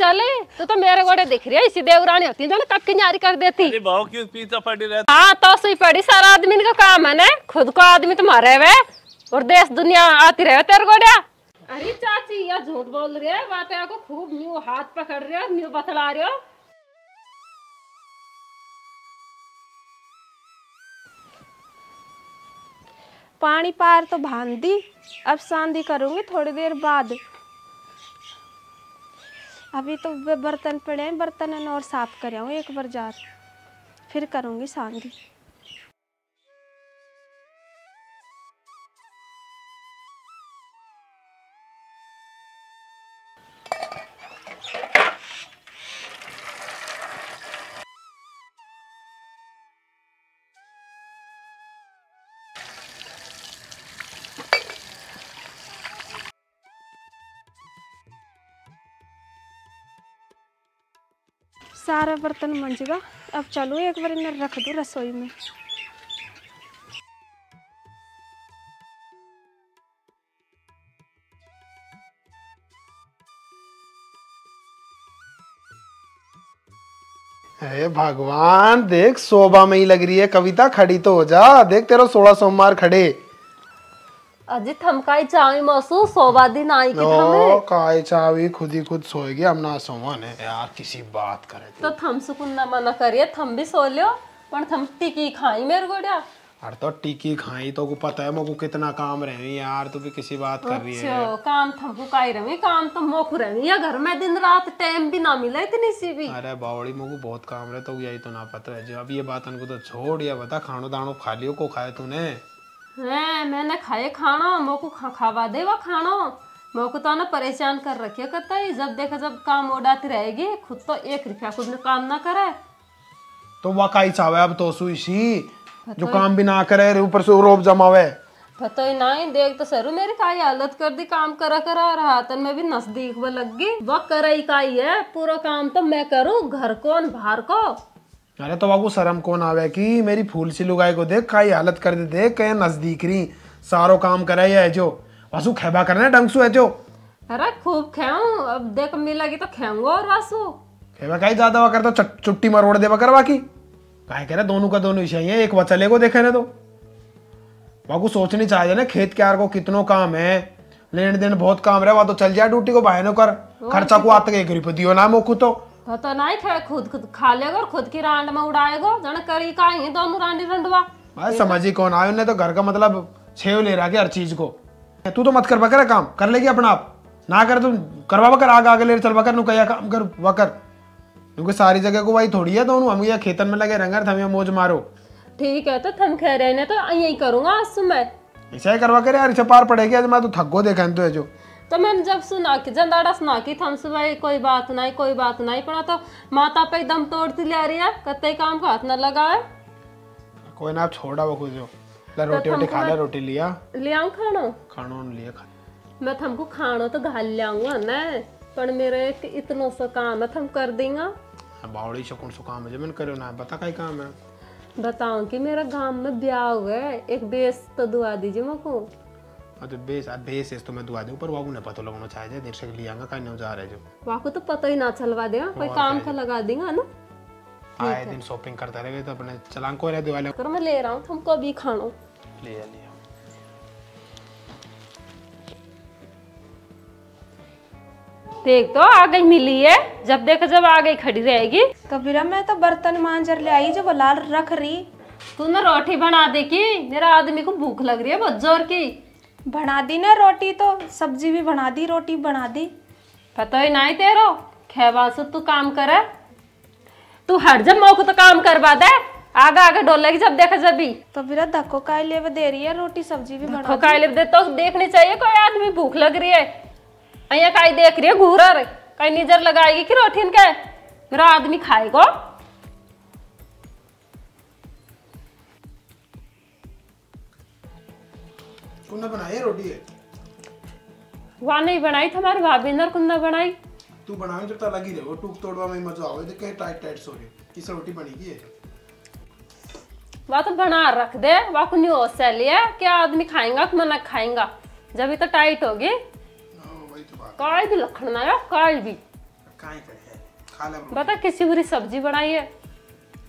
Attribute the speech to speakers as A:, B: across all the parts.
A: चले तो मेरे गोड़े दिख रही है, इसी देवरानी होती है कब की न्यारी कर देती।
B: अरे भाव क्यों पीछा पड़ी रहती?
A: हाँ तो सुई पड़ी, सारा आदमी का काम है ना, खुद को आदमी तुम्हारे वे और देश दुनिया आती रहे तेरे गोड़िया। अरे चाची यह झूठ बोल रही है, बातें को खूब न्यू हाथ पकड़ रहे हो, न्यू बतला रहे हो।
C: पानी पार तो भान दी, अब सांदी करूंगी थोड़ी देर बाद। अभी तो वे बर्तन पड़े हैं, बर्तन और साफ कर आऊँ एक बार जार, फिर करूंगी सांदी। सारा बर्तन मंजेगा, अब चलो एक बार इन्हें रख दो रसोई में।
D: हे भगवान, देख शोभा में ही लग रही है कविता, खड़ी तो हो जा, देख तेरा 16 सोमवार खड़े।
A: अजी थमकाई चावी मौसू सोवा दिन आई की थमे
D: काय चावी खुद ही खुद सोएगी, हम ना सोवन है यार, किसी बात करे
A: तो थम सुकुन ना मना करिए, थम भी सो लियो, पर थम टिकी खाई मेरे गोड़िया।
D: अरे तो टिकी खाई तो को पता है मोको कितना काम रहे यार, तू भी किसी बात कर रही है।
A: अच्छा काम थमको काई रही, काम तो मोकू रही या घर में दिन रात टाइम भी ना मिले इतनी सी भी।
D: अरे बावड़ी मोको बहुत काम रहे, तो यही तो ना पता है जो। अब ये बात उनको तो छोड़, या बता खानो दानो खा लियो, को खाए तूने?
A: है मैंने खाए खाना, मोको खावा दे वो खानो, मोको तो ना परेशान कर रखे कतई, जब देखा जब काम उड़ाती रहेगी, खुद तो 1 रुपया खुद ने काम ना करे।
D: तो वह काई चावे अब तो सुईसी जो काम भी ना करे, ऊपर से रोब जमावे।
A: पता ही नहीं, देख तो सरू मेरी काई हालत कर दी, काम करा करा रहा तन में भी नजदीक वो लग गई, वो करे काई है, पूरा काम तो मैं करूँ, घर कौन बाहर को।
D: अरे तो बाबू शर्म कौन आवे कि मेरी फूल सी लुगाई को देख काई हालत कर दे, देख कहीं नजदीक रही सारो काम करे है जो वासु खेबा करना ढंग सु है जो।
A: अरे खूब खेऊं, अब देख मिलेगी तो खेऊंगा और वासु
D: खेबा काई ज्यादा वा कर तो चुट्टी मरोड़ देवा कर बाकी काहे कह रहे, दोनों का दोनों विषय है, एक वचले को देखे ना तो बाबू सोचनी चाहिए ना, खेत क्यार को कितनो काम है, लेन देन बहुत काम रहे, वह तो चल जाए ड्यूटी को बहानो कर, खर्चा को आते 1 रुपये दियो ना मोकू तो
A: नहीं खे खुद खा लेगा और खुद की रांड में उड़ाएगा, जन करी का ही दोनों रांडी रंडवा।
D: भाई समझ ही कौन आयो ने, तो घर का मतलब छेव ले रहा है हर चीज को। तू तो मत कर बकर, काम कर लेगी अपना आप, ना कर तुम करवा बकर, आगे आगे ले चल बकर, नु कया काम कर बकर, क्योंकि सारी जगह को भाई थोड़ी है दोनों, हम ये खेतन में लगे रहेंगे, थम मौज मारो।
A: ठीक है तो थम कह रहे तो यही करूंगा आज सुबह,
D: ऐसा ही करवा कर यार, इसे पार पड़ेगी आज, मैं तो थक गो देखा तो है जो।
A: तो मैंने जब सुना कि जंदाड़ा सुना कि थम सुबह कोई बात नहीं पड़ा, तो माता पे दम तोड़ती ले रही है, कत्ते काम का हाथ न लगाए।
D: कोई ना, आप छोड़ा वो कुछ जो रोटी वोटी खा ले, रोटी लिया
A: ले आऊं
D: खानो लिया खा,
A: मैं थमको खानो तो घाल ले आऊंगा ना, पर मेरे इतना सा काम है थम कर देंगा।
D: बावड़ी शकुन सु काम है जो मैंने करो ना, बता कई काम है।
A: बताऊं कि मेरा गांव में ब्याह हुआ है, एक बेस तो दुआ दीजिए मुझको।
D: तो बेस तो मैं दुआ दूं, पर वागू ने पता लगना चाहिए, देर से लियांगा कहीं नहीं जा रहे जो
A: वाकू तो पता ही ना चलवा देगा, कोई काम का लगा देगा ना।
D: आए दिन शॉपिंग करते रहे तो अपने चलान को रहे दिवाली
A: कर मैं ले रहा हूँ, तुमको भी खानो
D: लिया।
A: देख तो आ गई मिली है, जब देखो जब आ गई खड़ी रहेगी।
C: कबीरा मैं तो बर्तन मांजर ले आई जो वो लाल रख रही।
A: तूने रोटी बना दे की, मेरा आदमी को भूख लग रही है बहुत जोर की।
C: बना दी ना रोटी, तो सब्जी भी बना दी, रोटी बना दी।
A: पता ही नहीं तेरो खेवा से तू काम करे, तू हट जब मौको तो काम करवा दे, आगे आगे डोलेगी जब देखा जब भी।
C: कबीरा धक्को काय ले दे रही है, रोटी सब्जी भी बना
A: काय ले दे तो देखनी चाहिए, कोई आदमी भूख लग रही है, अया काई देख रही है घूरर, कई नजर लगाएगी कि रोटी इनके मेरा आदमी खाएगा।
D: तूने बनाई है रोटी है?
A: वहाँ नहीं बनाई, हमारी भाभी ने कुंदा बनाई।
D: तू बनावे जब तक लगी रहे, वो टूक तोड़वा में मजा आवे, देख के टाइट टाइट सो रही, किस रोटी बनेगी है?
A: वह तो बना रख दे, वह को नहीं हो लिया, क्या आदमी खाएगा कि मना खाएगा, जब तो टाइट होगी।
D: वही तो बात,
A: काल भी लखन ना यार, काल भी
D: काहे करे है खा ले
A: बता किसी बुरी सब्जी बनाई है?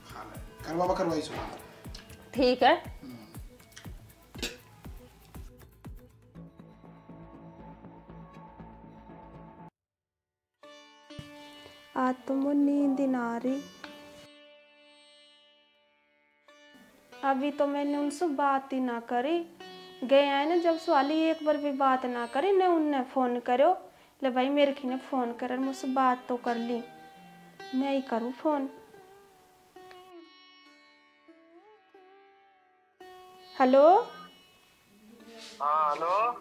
D: खा ले करवा करवाई सुना
A: ठीक है।
C: आज तो मुझे नींद ही ना आ रही। अभी तो मैंने उनसे बात ही ना करी। गए हैं ना जब सवाली एक बार भी बात ना करी ने उनने फोन करो ले भाई मेरे की ने फोन कर मुझसे बात तो कर ली। मैं ही करूँ फोन। हेलो।
E: हाँ हेलो।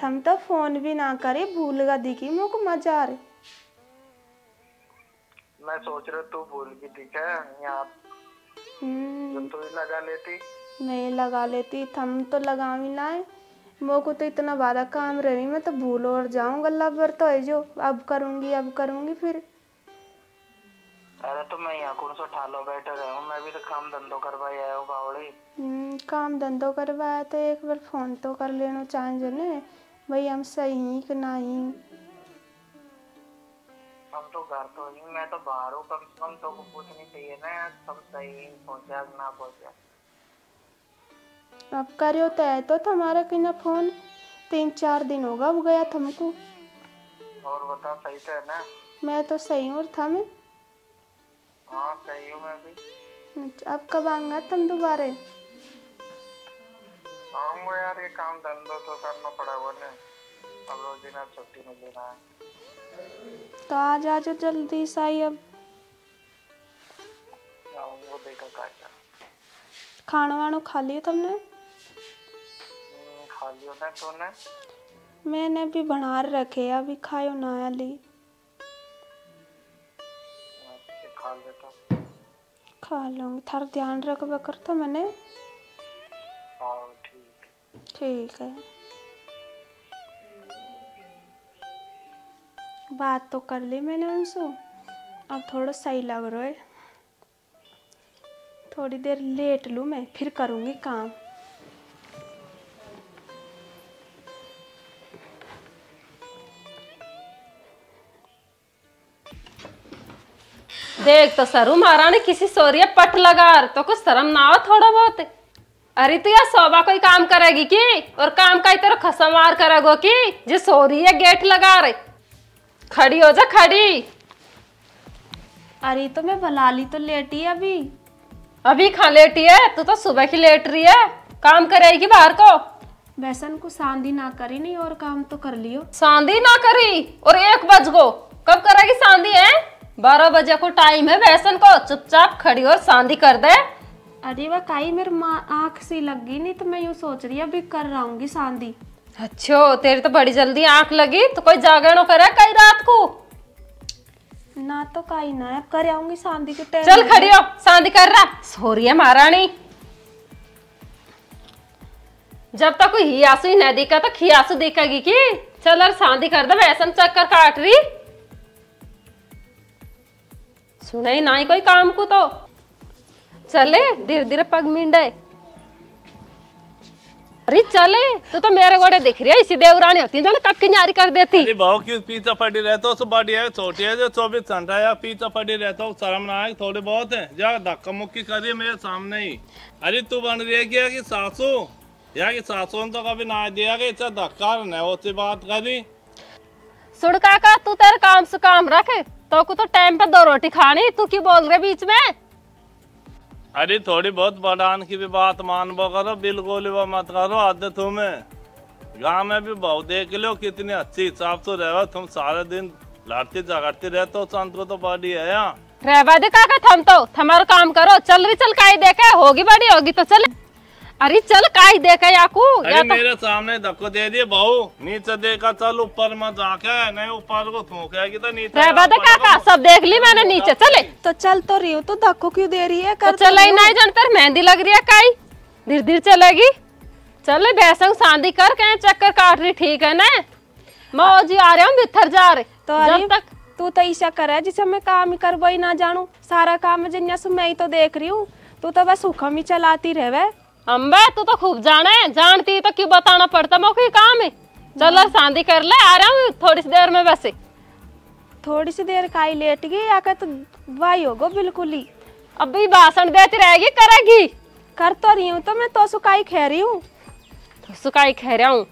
C: थम तो फोन भी ना करे भूल गा दिखी मेरे को मजा आ रही।
E: मैं सोच रहा तू भूल भी दिखा यहाँ जो तू ही लगा लेती।
C: मैं लगा लेती थम तो लगा भी ना है। मेरे को तो इतना बड़ा काम रही मैं तो भूल और जाऊँ गल्ला भर तो है जो अब करूँगी फिर।
E: अरे तो मैं यहाँ कौन सा ठालो बैठे रहा हूँ। मैं भी तो काम धंधो करवाई आया हूँ बावड़ी।
C: काम धंधो करवाया तो एक बार फोन तो कर लेना चाहिए जो ने भाई हम सही कि नहीं।
E: हम तो घर तो ही मैं तो बाहर हूँ। कम से कम तो को पूछनी चाहिए ना सब सही पहुँचा ना पहुँचा।
C: अब करो तो है तो तुम्हारा कि ना फोन 3-4 दिन होगा अब गया तुमको।
E: और बता सही तो है ना?
C: मैं तो सही हूँ था मैं।
E: हाँ सही हूँ मैं भी।
C: अब कब आऊंगा तुम दोबारा?
E: आऊँगा यार ये काम धंधो तो करना पड़ा हुआ ने। अब रोज दिन छुट्टी में लेना है
C: तो आ जाओ जल्दी साई। अब
E: वो देखा क्या
C: खाना वाना खा लिया तुमने?
E: खा लियो ना तूने?
C: मैंने भी बना रखे अभी खायो ना आली।
E: खा लेता।
C: खा लूंगी थार ध्यान रखबा कर तो मैंने।
E: हाँ
C: ठीक है। बात तो कर ली मैंने उनसे। अब थोड़ा सही लग रहा है। थोड़ी देर लेट लूँ मैं फिर करूँगी काम।
A: देख तो सरू महारानी किसी सोरिया पट लगा तो कुछ शर्म ना हो थोड़ा बहुत। अरे तो यार शोभा कोई काम करेगी की और काम का इतना खसमार करेगो की जो सोरी है गेट लगा रहे। खड़ी हो जा खड़ी।
C: अरे तो मैं भला ली तो लेटी
A: अभी खा लेटी है तू तो सुबह की लेट रही है। काम करेगी बाहर को।
C: वैसन को सांदी ना करी नहीं और काम तो कर लियो।
A: सांदी ना करी और 1 बज गो कब करेगी सांदी है? 12 बजे को टाइम है वैसन को चुपचाप खड़ी और सांदी कर दे।
C: अरे वह काई मेरी आँख सी लग गई नहीं तो मैं यूँ सोच रही अभी कर रहूंगी सांदी।
A: अच्छा तेरी तो बड़ी जल्दी आंख लगी तो कोई जागरण करे कई रात को
C: ना तो काई ना अब कर आऊंगी सांदी के टाइम।
A: चल खड़ी हो सांदी कर रहा सोरी है महारानी। जब तक कोई हियासु ही नहीं दिखा तो खियासु दिखेगी की। चल और सांदी कर दे वैसन चक्कर काट रही। सुने ही ना ही कोई काम को तो चले धीरे धीरे पग मिंडे। अरे चले तो मेरे गोड़े दिख रही है इसी देवरानी होती है कब की न्यारी कर देती।
B: अरे भाव क्यों पीछा पड़ी रहता हो? बड़ी है छोटी है जो 24 घंटा या पीछा पड़ी रहता हो। शर्म ना आए थोड़े बहुत है जा धक्का मुक्की करिए मेरे सामने ही। अरे तू बन रही है क्या कि सासू या कि सासू ने तो कभी ना दिया कि इतना धक्का न होती बात करी।
A: सुन काका तू तेरे काम से काम रखे तो को तो टाइम पे 2 रोटी खानी। तू क्यों बोल रहे बीच में?
B: अरे थोड़ी बहुत बड़ान की भी बात मानबो करो बिल्कुल वो मत करो। आदत तुम्हें गाँव में भी बहुत देख लो कितनी अच्छी हिसाब से रहो तुम सारे दिन लड़ती झगड़ती रहते हो। संत को तो बड़ी है यहाँ
A: रहवा दे काका थम तो हमारा काम करो। चल रही चल काई देखे होगी बड़ी होगी तो चल। अरे चल काई देखे याकू
B: अरे
A: या
B: मेरे सामने धक्को दे दिए बहू। नीचे देखा चल ऊपर मत जाके नहीं ऊपर को थूकेगी तो नीचे
A: रहवा दे काका सब देख ली मैंने नीचे चले।
C: तो चल तो रही हो तो धक्को क्यों दे रही है?
A: तो चल ही नहीं जानते मेहंदी लग रही है काई धीरे धीरे चलेगी। चले भैंसों शादी कर कहीं चक्कर काट रही ठीक है ना। मौजी आ रहे हम बिथर जा रहे
C: तो
A: जब तक
C: तू तो ऐसा करे जिसे मैं काम ही कर ही ना जानू। सारा काम जिन्या से मैं ही तो देख रही हूँ। तू तो बस हुक्म ही चलाती रहे।
A: अम्बे तू तो खूब जाने जानती तो क्यों बताना पड़ता। मौके काम है चल शादी कर ले आ रहा हूँ थोड़ी सी देर में। वैसे
C: थोड़ी सी देर काई लेट गई आकर तो वाई होगो बिल्कुल ही।
A: अभी भाषण देती रहेगी करेगी।
C: कर तो रही हूँ तो मैं तो सुकाई खा रही हूँ।
A: तो सुकाई खा रहा हूँ।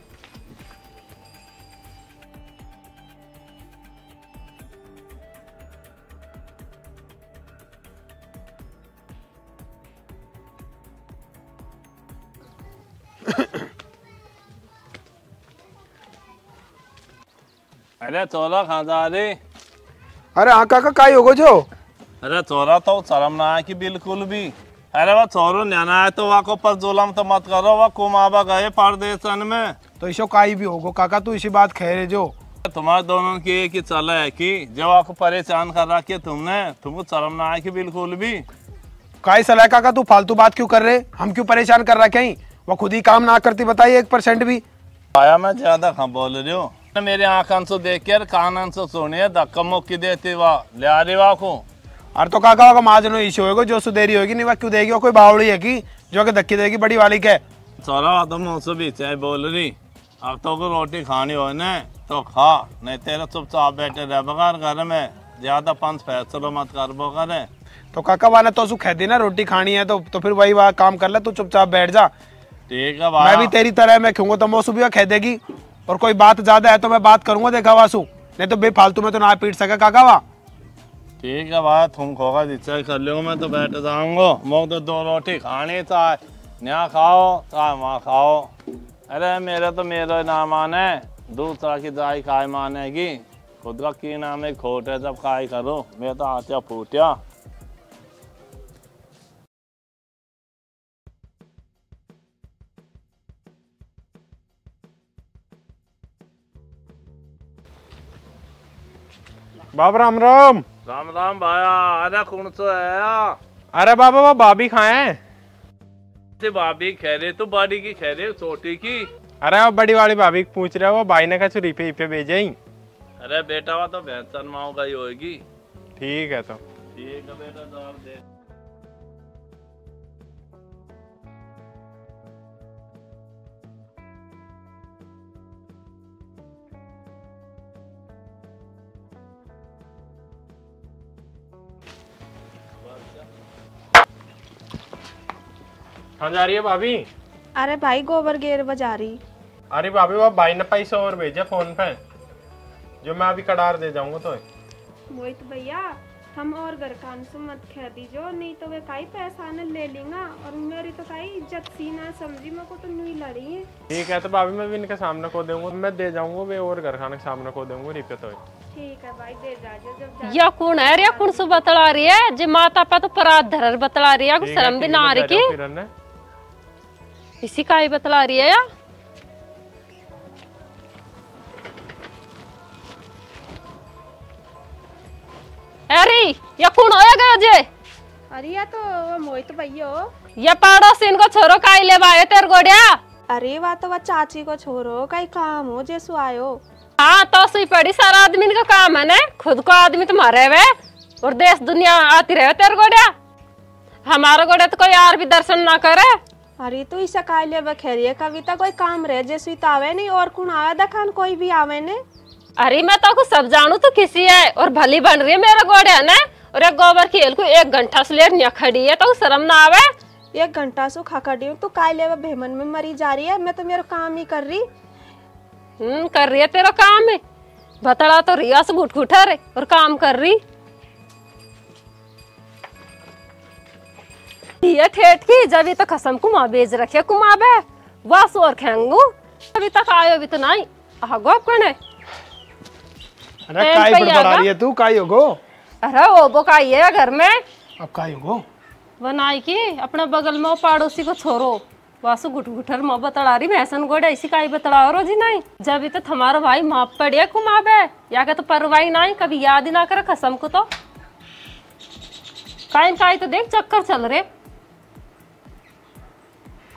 B: अरे चोरा कहाँ जा रही?
D: अरे हाँ काका काई होगो जो?
B: अरे चोरा तो शर्म ना आए कि बिल्कुल भी। अरे वह चोरो न्याना है तो वहाँ को पर जुलम तो मत करो। वह कुमाबा गए परदेशन में
D: तो इसो काई भी होगो काका, तू इसी बात कह रहे जो?
B: तुम्हारे दोनों की एक ही चला है कि जो आपको परेशान कर रखी है तुमने, तुमको शर्म ना आए कि बिल्कुल भी।
D: काई सलाह काका, तू फालतू बात क्यों कर रहे? हम क्यों परेशान कर रखे हैं? वो खुद ही काम ना करती बताइए 1% भी।
B: आया मैं ज्यादा कहाँ बोल रही हूँ? मेरे आंखन से देख कर कानन से सुनिए धक्का मुक्की देती वाह ले आ रही वाह को।
D: अरे तो काका होगा माजनो इशू होगा जो सुदेरी होगी नहीं वह क्यों देगी? वो कोई बावड़ी है कि जो कि धक्की देगी बड़ी वाली के?
B: चोरा तो मुझसे भी चाहे बोल रही। अब तो को रोटी खानी हो न तो खा, नहीं तेरे चुपचाप बैठे रह बगार घर में, ज्यादा पंच फैसलो मत कर बो करे।
D: तो काका वाला तो कह दी ना रोटी खानी है तो फिर वही वहाँ काम कर ले, तू चुपचाप बैठ जा।
B: ठीक है
D: मैं भी तेरी तरह मैं खूंगा तो मौसू भी कह देगी, और कोई बात ज्यादा है तो मैं बात करूंगा देखा वासु, नहीं तो बेफालतू में तो ना पीट सके काका वहाँ।
B: ठीक है भाई तुम खोगा जिससे कर लो, मैं तो बैठ जाऊंगा। मुझे तो 2 रोटी खानी चाहे यहाँ खाओ चाहे वहाँ खाओ। अरे मेरा तो मेरा नाम आने दूसरा की जाई काय मानेगी, खुद का की नाम है खोट है जब काय करो। मैं तो आत्या फूटिया।
F: बाबा राम राम।
B: राम राम भाया। अरे कौन सा है?
F: अरे बाबा वो भाभी कहाँ है?
B: भाभी कह रहे तो बड़ी की कह रहे छोटी की?
F: अरे वो बड़ी वाली भाभी पूछ रहे वो भाई ने कहा चुरी पे भेजे ही।
B: अरे बेटा वो तो भैंसन माओ गई होगी।
F: ठीक है तो
B: ठीक है बेटा जवाब दे।
F: कहाँ जा रही है भाभी?
C: अरे भाई गोबर गेर बजा रही।
F: अरे भाभी वो भाई ने पैसा और भेजा फोन पे, जो मैं अभी कड़ार दे जाऊंगा। तो
C: मोहित भैया हम और घर कान से मत कह दीजो, नहीं तो वे काई पैसा न ले लेंगा और मेरी तो काई इज्जत सीना समझी, मेरे को तो नहीं लड़ी है।
F: ठीक है तो भाभी मैं भी इनके सामने को दूंगा, मैं दे जाऊंगा वे और घर खाने के सामने को दूंगा रिपे। तो
C: ठीक है भाई दे जाजो जब
A: या कौन है या कौन सु बतला रही है जे माता पे तो परात धरर बतला रही है, शर्म भी ना आ रही की? इसी का ही बतला रही है या? अरे या कौन होया गया जे?
C: अरे या तो मोहित भैया
A: या पड़ोसी इनको छोरो काई ले बाए तेर गोड़िया?
C: अरे वाह तो वह चाची को छोरो कई काम हो जैसु आयो।
A: हाँ तो सुई पड़ी सारा आदमी का काम है ना, खुद को आदमी तुम्हारे वे और देश दुनिया आती रहे तेरे गोड़िया। हमारा गोड़िया तो कोई यार भी दर्शन ना करे।
C: अरे तो इसा काय ले बखेरिए कविता कोई काम रहे जैसे तो आवे नहीं और कौन आवे दखान कोई भी आवे ने।
A: अरे मैं तो सब जानू तो किसी है और भली बन रही है मेरा गोड़िया ने, और एक गोबर की हेल को 1 घंटा से लेर नहीं खड़ी है तो शर्म ना आवे?
C: 1 घंटा से खड़ी हूँ तो काय ले भेमन में मरी जा रही है, मैं तो मेरा काम ही कर रही।
A: कर रही है तेरा काम है, बतला तो रिया से घुट घुटा रे और काम कर रही। ये ठेठ की जब तो कसम कुमा बेच रखे कुमाबे वह सोर खेंगू अभी तक आयो भी तो नहीं आगो कौन है?
D: अरे काई बड़बड़ा रही है तू? काई होगो?
A: अरे वो बोकाई है घर में।
D: अब काई होगो?
A: बनाई की अपना बगल में वो पड़ोसी को छोरो वासु घुट घुटर माँ बतड़ा रही भैंसन गोड़े इसी का ही बतड़ा रो जी नहीं जब तो हमारा भाई माप पड़े कुमाबे या के तो परवाही नहीं कभी याद ही ना करे कसम को। तो काई तो देख चक्कर चल रहे।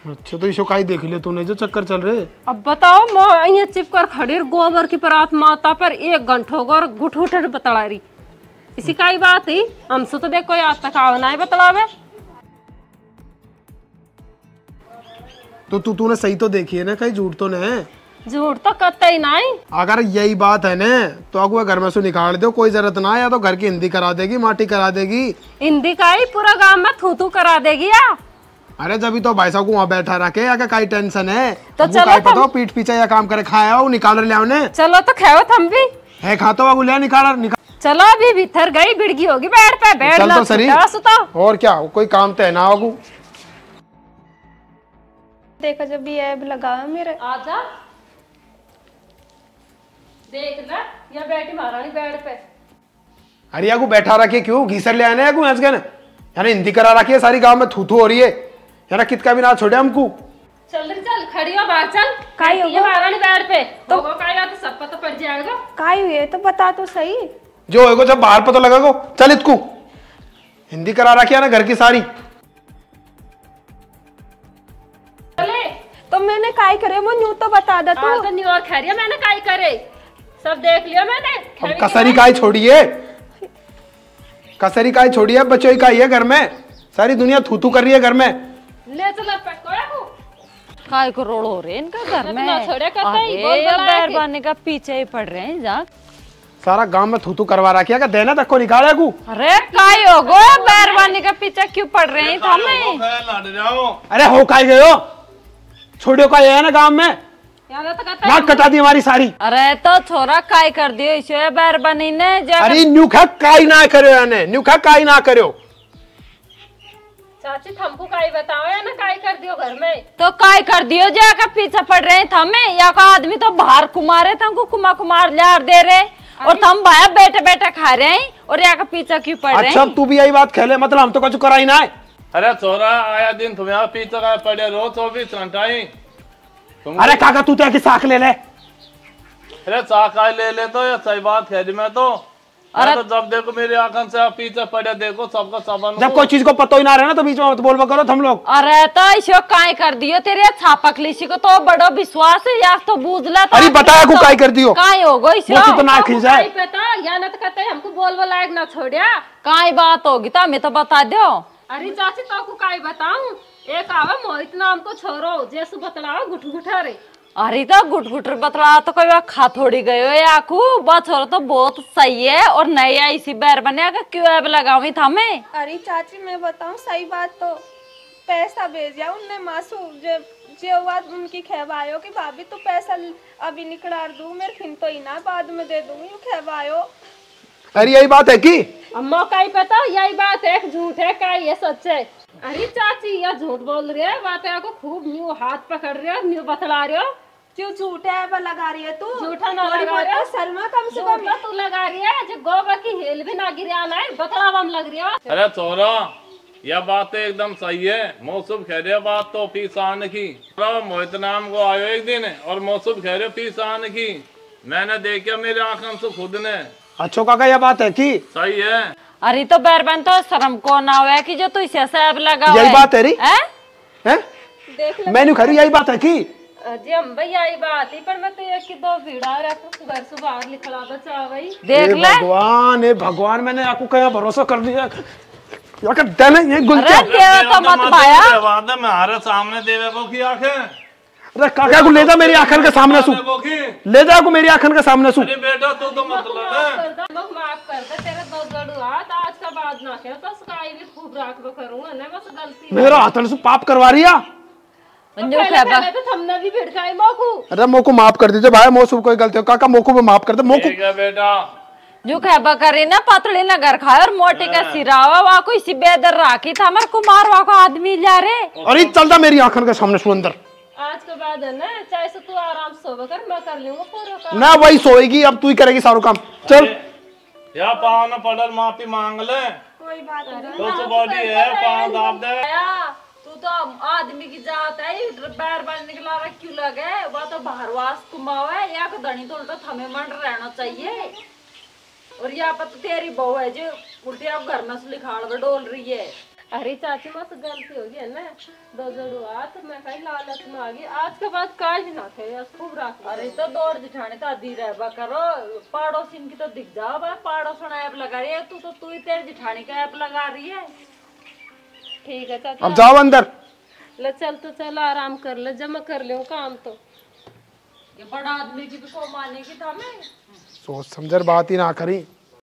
D: अच्छा तो इसो काई देख ले तूने जो चक्कर चल रहे?
A: अब बताओ मैं चिप कर खड़ी गोबर की परात माता पर 1 घंटा होगा और घुट घुटर बतड़ा रही इसी का ही बात ही। हमसे तो देख कोई आज तक आवना है बतलावे।
D: तो तूने सही तो देखी है ना, कहीं झूठ तो नहीं है?
A: झूठ तो कतई नहीं।
D: अगर यही बात है ना तो अगुआ घर में से निकाल दो, कोई जरूरत ना है, या तो घर की हिंदी करा देगी, माटी करा देगी।
A: हिंदी का ही पूरा गांव में थू थू करा देगी या?
D: अरे जब तो भाई साहब को वहाँ बैठा रखे, या कई टेंशन है
A: तो
D: हमको
A: चलो
D: काई पता हो पीठ पीछे या काम करे खाया हो निकाल ले आओ
A: चलो तो खाओ थम भी
D: है खाता हुआ गुलिया निकाल।
A: चलो अभी भीतर गई बिड़गी होगी बेड पे बैठ
D: चल
A: लो
D: तो सही। और क्या कोई काम तो है ना आगू।
C: देखो जब ये ऐब लगा है मेरे।
A: आजा देख ले ये बैठी महारानी बेड पे।
D: अरे आगू बैठा रखिए क्यों घीसर ले आने आगू हंस गए यानी हिंदी करा रखी है सारी गांव में थू थू हो रही है यार कितना भी ना छोड़े हमको।
A: चल खड़ी हो बाहर चल
C: काई होगा?
A: ये महारानी बेड पे तो काई बात सब पता पड़ जाएगा।
C: काय हुए तो बता तो सही।
D: जो होगा जब बाहर पता लगा को चल इतकू हिंदी करा रखी है ना घर की सारी।
A: चले
C: तो मैंने काय करे वो न्यू तो बता दे तू।
A: तो न्यू और खैरिया मैंने काई करे सब देख लिया मैंने।
D: अब कसरी काय छोड़ी है, कसरी काय छोड़ी है, बच्चों का है घर में, सारी दुनिया थू थू कर रही है घर में।
A: ले चल पकड़ा को
G: काय करोड़ हो रहे हैं इनका घर में।
A: ना छोड़े कहते ही बोल
G: अरे
A: बोला है
G: बैरबानी का पीछे ही पड़ रहे हैं जा।
D: सारा गांव में थू थू करवा रखी है का देना तक को निकाले को।
G: अरे काय हो गो बैरबानी का पीछे क्यों पड़ रहे हैं हमें।
B: लड़ जाओ।
D: अरे हो काय गए हो छोड़ियो का है ना गांव में
A: यार तो कहता
D: नाक कटा दी हमारी सारी।
G: अरे तो छोरा काय कर दियो इसे बैरबानी ने
D: अरे न्यू खा काई ना करो याने न्यू खा काई ना करो।
A: चाची थमको काई बताओ या ना काई कर दियो घर में।
G: तो काय कर दियो जाकर पीछे पड़ रहे हैं थमे या का आदमी तो बाहर कुमारे थमको कुमार लार दे रहे और थम भाया बैठे बैठे खा रहे हैं और या का पीछे क्यों पड़ रहे
D: अच्छा
G: हैं।
D: तू भी यही बात खेले मतलब हम तो कुछ कराई ना है।
B: अरे छोरा आया दिन तुम यहाँ पीछे का पड़े रो 24 घंटा ही।
D: अरे काका तू तो की साख ले ले।
B: अरे साकाई ले ले तो ये सही बात कह दी मैं तो। अरे तो जब देखो मेरी आंखों से आप पीछे पड़े देखो सबका सबन
D: जब कोई चीज को पता ही ना रहे ना तो बीच में मत बोलवा करो हम लोग।
G: अरे तो इसे काय कर दियो तेरे छापक लिशी को तो बड़ो विश्वास है या तो बूझला।
D: अरे बताया को काय कर दियो
G: काय हो गो इसे
D: तो ना खिल जाए।
A: काई पता या ना तो कहते हमको बोल लायक ना छोड़िया।
G: काय बात होगी तो हमें तो बता दो।
A: अरे चाची तो को काई बताऊं एक आवा मोहित नाम को छोरो जैसे बतलाओ गुठ गुठा रे।
G: अरे तो गुटगुटर बतला तो कोई खा थोड़ी गयो है आखू बात छोरो तो बहुत सही है और नया इसी बैर बने क्यों ऐब लगावी था मैं।
C: अरे चाची मैं बताऊं सही बात तो पैसा भेजा उनने मासू जो बात उनकी खेवायो कि भाभी तू पैसा अभी निकला दूं मेरे खिन तो ही ना बाद में दे दूंगी खेवायो।
D: अरे यही बात है कि
A: अम्मा काई पता यही बात है झूठ है काई ये सच है। अरे चाची ये झूठ बोल रही है बात को खूब न्यू हाथ पकड़ रहे हो न्यू बतला रहे हो।
C: क्यों झूठ है वो लगा रही है तू
A: झूठा ना लगा रही है
C: शर्मा कम से कम
A: तू लगा रही है जो गोबर की हेल भी ना गिरे आना है बतला बम लग रही है।
B: अरे छोरा यह बात तो एकदम सही है। मौसम कह रहे बात तो फीस आने की मोहित नाम को आयो एक दिन और मौसम कह रहे फीस आने की मैंने देखा मेरे आंखों से खुद ने।
D: अच्छो काका यह बात है कि
B: सही है।
G: अरे तो बैरबन तो शर्म को ना हुआ कि जो तू इसे सब लगा
D: यही बात है री
G: हैं?
C: देख
D: मैंने खरी यही बात है कि
A: जी हम भैया यही बात ही पर मैं तो एक की दो भीड़ा रखूं घर से बाहर निकला बचा भाई
G: देख ले
D: ए भगवान मैंने आपको क्या भरोसा कर दिया या कर देने ये गुलचा।
G: अरे देवा तो मत भाया
B: बात है मैं सामने देवे को की आंखें।
D: अरे काका को ले जा मेरी आंखन के सामने सु ले जा को मेरी आंखन के सामने सु।
B: अरे बेटा तू तो मतलब है
A: माफ कर दे तेरे दो जड़ू हाथ आज का बाद ना खेल तो स्काई भी खूब राखबो करूंगा ना बस गलती
D: मेरा हाथन से पाप करवा रही है।
A: पहले तो हमने भी भिड़काई मोकू।
D: अरे मोको माफ कर दीजिए भाई मोसू कोई गलती हो काका मोको भी माफ कर दे मोको।
B: ठीक है बेटा
G: जो खेबा करी ना पतली ना घर खाए और मोटी का सिरावा वहाँ को इसी बेदर राखी था हमारे कुमार वहाँ को आदमी जा रहे।
D: अरे चलता मेरी आंखन के सामने सु अंदर
A: आज के बाद है ना चाहे से तू आराम से सोवे कर मैं कर लूंगा पूरा काम।
D: ना वही सोएगी अब तू ही करेगी सारा काम चल।
B: या पाँव न पड़ल माफी मांग ले
C: कोई बात नहीं
B: तो बॉडी है पाँव दाब दे।
G: तू तो आदमी की जात है बैर बार निकला रहा क्यों लगे वह तो बाहरवास कुमाव है या को धनी तो उल्टा थमे मन रहना चाहिए और यहाँ पर तो तेरी बहू है जो उल्टी आप घर में से लिखाड़ डोल रही है।
A: अरे चाची मत गलती होगी है ना दो जड़ू हाथ मैं कहीं लालच में आ गई आज के बाद काज ना थे खूब राख।
G: अरे तो दौड़ जिठाने तो आधी रहबा करो पड़ोसिन की तो दिख जाओ भाई पड़ोसन ऐप लगा रही है तू ही तेरे जिठानी का ऐप लगा रही है।
A: ठीक है चाची
D: अब जाओ अंदर।
A: ले चल तो चल आराम कर ले जमा कर ले काम तो
G: ये बड़ा आदमी की भी को माने की था मैं।
D: सोच समझर बात ही ना करी।